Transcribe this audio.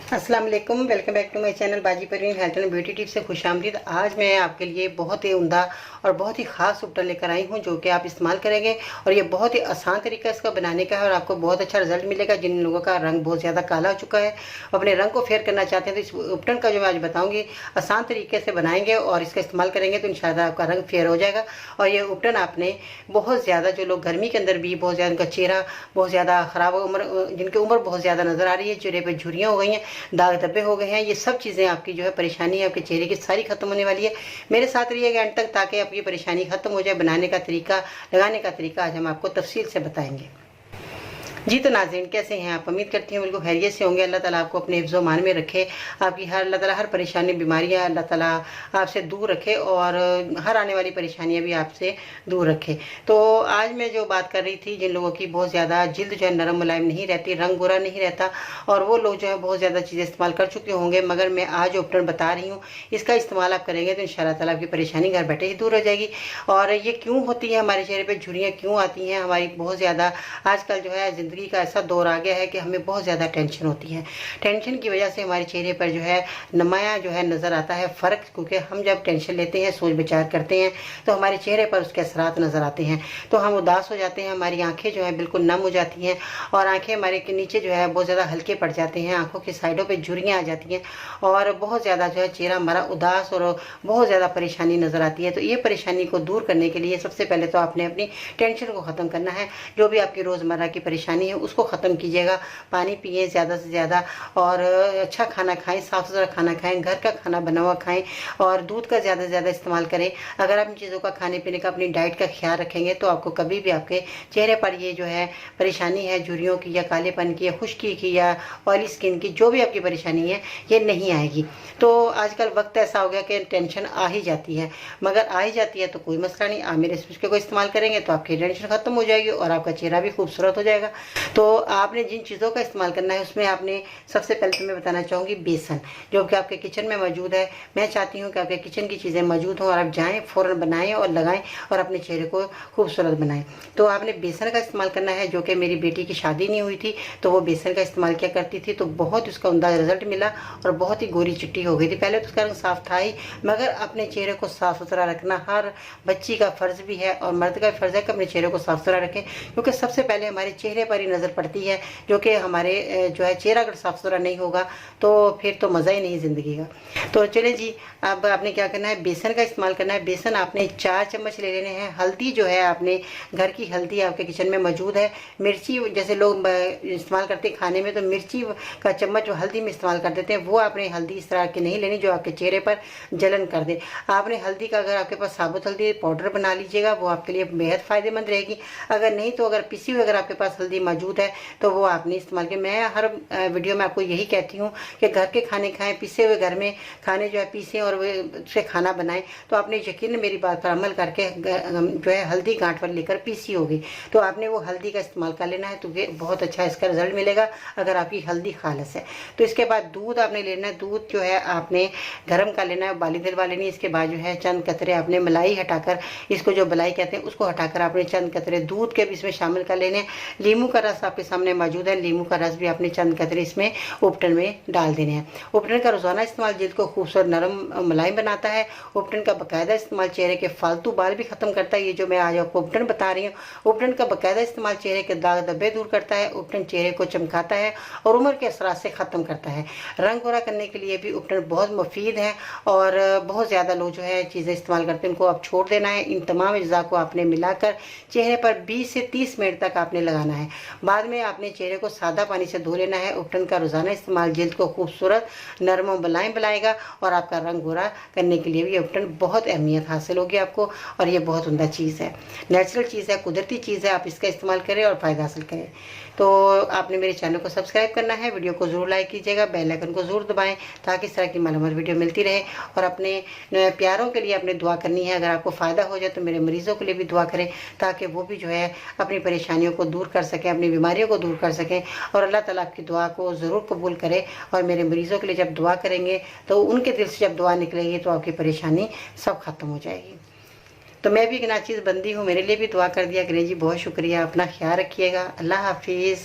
अस्सलाम वालेकुम, welcome back to my channel बाजी Parveen health and beauty tips से खुशामदीद। आज मैं आपके लिए बहुत ही उम्दा और बहुत ही ख़ास उपटन लेकर आई हूं जो कि आप इस्तेमाल करेंगे और ये बहुत ही आसान तरीका इसका बनाने का है और आपको बहुत अच्छा रिजल्ट मिलेगा। जिन लोगों का रंग बहुत ज़्यादा काला हो चुका है, अपने रंग को फेयर करना चाहते हैं, तो इस उपटन का जो मैं आज बताऊँगी आसान तरीके से बनाएंगे और इसका इस्तेमाल करेंगे तो इंशाल्लाह आपका रंग फेयर हो जाएगा। और ये उपटन आपने बहुत ज़्यादा, जो लोग गर्मी के अंदर भी बहुत ज़्यादा उनका चेहरा बहुत ज़्यादा ख़राब उम्र, जिनकी उम्र बहुत ज़्यादा नज़र आ रही है, चेहरे पर झुर्रियाँ हो गई हैं, दाग धब्बे हो गए हैं, ये सब चीज़ें आपकी जो है परेशानी है आपके चेहरे की सारी खत्म होने वाली है। मेरे साथ रहिएगा एंड तक ताकि आपकी परेशानी खत्म हो जाए। बनाने का तरीका, लगाने का तरीका आज हम आपको तफसील से बताएंगे। जी तो नाज़रीन, कैसे हैं आप? उम्मीद करती हूँ बिल्कुल खैरियत से होंगे। अल्लाह ताला आपको अपने हिफ्ज़ मान में रखे, आपकी अल्लाह ताला हर परेशानी बीमारियाँ अल्लाह ताला आपसे दूर रखे और हर आने वाली परेशानियाँ भी आपसे दूर रखे। तो आज मैं जो बात कर रही थी, जिन लोगों की बहुत ज़्यादा जिल्द जो है नरम मुलायम नहीं रहती, रंग गोरा नहीं रहता और वो लोग जो है बहुत ज़्यादा चीज़ें इस्तेमाल कर चुके होंगे, मगर मैं आज जो उपकरण बता रही हूँ इसका इस्तेमाल आप करेंगे तो इंशाअल्लाह ताला आपकी परेशानी घर बैठे ही दूर हो जाएगी। और ये क्यों होती है, हमारे चेहरे पर झुर्रियाँ क्यों आती हैं? हमारी बहुत ज़्यादा आजकल जो है ज़िंदगी का ऐसा दौर आ गया है कि हमें बहुत ज़्यादा टेंशन होती है। टेंशन की वजह से हमारे चेहरे पर जो है नुमाया जो है नज़र आता है फ़र्क, क्योंकि हम जब टेंशन लेते हैं, सोच विचार करते हैं तो हमारे चेहरे पर उसके असरात नज़र आते हैं, तो हम उदास हो जाते हैं, हमारी आंखें जो है बिल्कुल नम हो जाती हैं और आंखें हमारे के नीचे जो है बहुत ज़्यादा हल्के पड़ जाते हैं, आंखों की साइडों पर झुर्रियाँ आ जाती हैं और बहुत ज़्यादा जो है चेहरा हमारा उदास और बहुत ज़्यादा परेशानी नज़र आती है। तो ये परेशानी को दूर करने के लिए सबसे पहले तो आपने अपनी टेंशन को ख़त्म करना है। जो भी आपकी रोज़मर्रा की परेशानी है उसको ख़त्म कीजिएगा। पानी पिए ज़्यादा से ज़्यादा और अच्छा खाना खाएं, साफ़ सुथरा खाना खाएं, घर का खाना बना हुआ खाएं और दूध का ज़्यादा से ज़्यादा इस्तेमाल करें। अगर आप इन चीज़ों का, खाने पीने का, अपनी डाइट का ख्याल रखेंगे तो आपको कभी भी आपके चेहरे पर ये जो है परेशानी है झुर्रियों की या कालेपन की या खुश्की की या ऑयली स्किन की, जो भी आपकी परेशानी है ये नहीं आएगी। तो आजकल वक्त ऐसा हो गया कि टेंशन आ ही जाती है, मगर आ ही जाती है तो कोई मसला नहीं, आप मेरे नुस्खे को इस्तेमाल करेंगे तो आपकी टेंशन खत्म हो जाएगी और आपका चेहरा भी खूबसूरत हो जाएगा। तो आपने जिन चीज़ों का इस्तेमाल करना है उसमें आपने सबसे पहले तो मैं बताना चाहूँगी बेसन, जो कि आपके किचन में मौजूद है। मैं चाहती हूँ कि आपके किचन की चीज़ें मौजूद हों और आप जाएँ फ़ौरन बनाएं और लगाएं और अपने चेहरे को खूबसूरत बनाएं। तो आपने बेसन का इस्तेमाल करना है, जो कि मेरी बेटी की शादी नहीं हुई थी तो वो बेसन का इस्तेमाल किया करती थी, तो बहुत उसका उम्दा रिजल्ट मिला और बहुत ही गोरी चिट्टी हो गई थी। पहले तो उसका रंग साफ था ही, मगर अपने चेहरे को साफ़ सुथरा रखना हर बच्ची का फ़र्ज़ भी है और मर्द का फ़र्ज़ है कि अपने चेहरे को साफ़ सुथरा रखें, क्योंकि सबसे पहले हमारे चेहरे पर ही नज़र पड़ती है, जो कि हमारे जो है चेहरा अगर साफ़ सुथरा नहीं होगा तो फिर तो मज़ा ही नहीं ज़िंदगी का। तो चलें जी, अब आपने क्या करना है, बेसन का इस्तेमाल करना है। बेसन आपने 4 चम्मच ले लेने हैं। हल्दी जो है आपने घर की हल्दी आपके किचन में मौजूद है। मिर्ची जैसे लोग इस्तेमाल करते हैं खाने में, तो मिर्ची का चम्मच जो हल्दी में इस्तेमाल कर देते हैं, वो आपने हल्दी इस तरह की नहीं लेनी जो आपके चेहरे पर जलन कर दे। आपने हल्दी का, अगर आपके पास साबुत हल्दी पाउडर बना लीजिएगा, वो आपके लिए बेहद फ़ायदेमंद रहेगी। अगर नहीं तो अगर पिसी हुई अगर आपके पास हल्दी मौजूद है तो वो आपने इस्तेमाल किया। मैं हर वीडियो में आपको यही कहती हूँ कि घर के खाने खाएं, पिसे हुए घर में खाने जो है पीसें और उससे खाना बनाएं। तो आपने यकीन मेरी बात पर अमल करके जो है हल्दी गांठ पर लेकर पीसी होगी, तो आपने वो हल्दी का इस्तेमाल कर लेना है, तो ये बहुत अच्छा इसका रिजल्ट मिलेगा अगर आपकी हल्दी खालस है। तो इसके बाद दूध आपने लेना है। दूध जो है आपने गर्म कर लेना है, उबाली दिलवा लेनी है। इसके बाद जो है चंद कतरे आपने मलाई हटाकर, इसको जो मलाई कहते हैं उसको हटाकर आपने चंद कतरे दूध के भी इसमें शामिल कर लेने। नींबू का रस आपके सामने मौजूद है, नींबू का रस भी आपने चंद कतरे इसमें उपटन में डाल देने हैं। उपटन का रोज़ाना इस्तेमाल जिल्द को खूबसूरत नरम मुलायम बनाता है। उपटन का बाकायदा इस्तेमाल चेहरे के फालतू बाल भी ख़त्म करता है। ये जो मैं आज आपको उपटन बता रही हूँ, उपटन का बाकायदा इस्तेमाल चेहरे के दाग धब्बे दूर करता है। उपटन चेहरे को चमकाता है और उम्र के असरात से ख़त्म करता है। रंग गोरा करने के लिए भी उपटन बहुत मुफीद है और बहुत ज़्यादा लोग जो है चीज़ें इस्तेमाल करते हैं, उनको आप छोड़ देना है। इन तमाम अज्जा को आपने मिलाकर चेहरे पर 20 से 30 मिनट तक आपने लगाना है। बाद में आपने चेहरे को सादा पानी से धो लेना है। उपटन का रोज़ाना इस्तेमाल जिल्द को खूबसूरत नरम और मुलायम बनाएगा और आपका रंग गोरा करने के लिए भी उपटन बहुत अहमियत हासिल होगी आपको और ये बहुत उम्दा चीज़ है, नेचुरल चीज़ है, कुदरती चीज़ है। आप इसका इस्तेमाल करें और फ़ायदा हासिल करें। तो आपने मेरे चैनल को सब्सक्राइब करना है, वीडियो को ज़रूर लाइक कीजिएगा, बेल आइकन को ज़रूर दबाएं ताकि इस तरह की मालूमात वीडियो मिलती रहे। और अपने प्यारों के लिए अपने दुआ करनी है। अगर आपको फ़ायदा हो जाए तो मेरे मरीज़ों के लिए भी दुआ करें ताकि वो भी जो है अपनी परेशानियों को दूर कर सकें, अपनी बीमारियों को दूर कर सकें और अल्लाह ताला आपकी दुआ को ज़रूर कबूल करे। और मेरे मरीज़ों के लिए जब दुआ करेंगे तो उनके दिल से जब दुआ निकलेगी तो आपकी परेशानी सब ख़त्म हो जाएगी। तो मैं भी एक नाचीज़ बंदी हूँ, मेरे लिए भी दुआ कर दिया करें जी। बहुत शुक्रिया, अपना ख्याल रखिएगा। अल्लाह हाफिज़।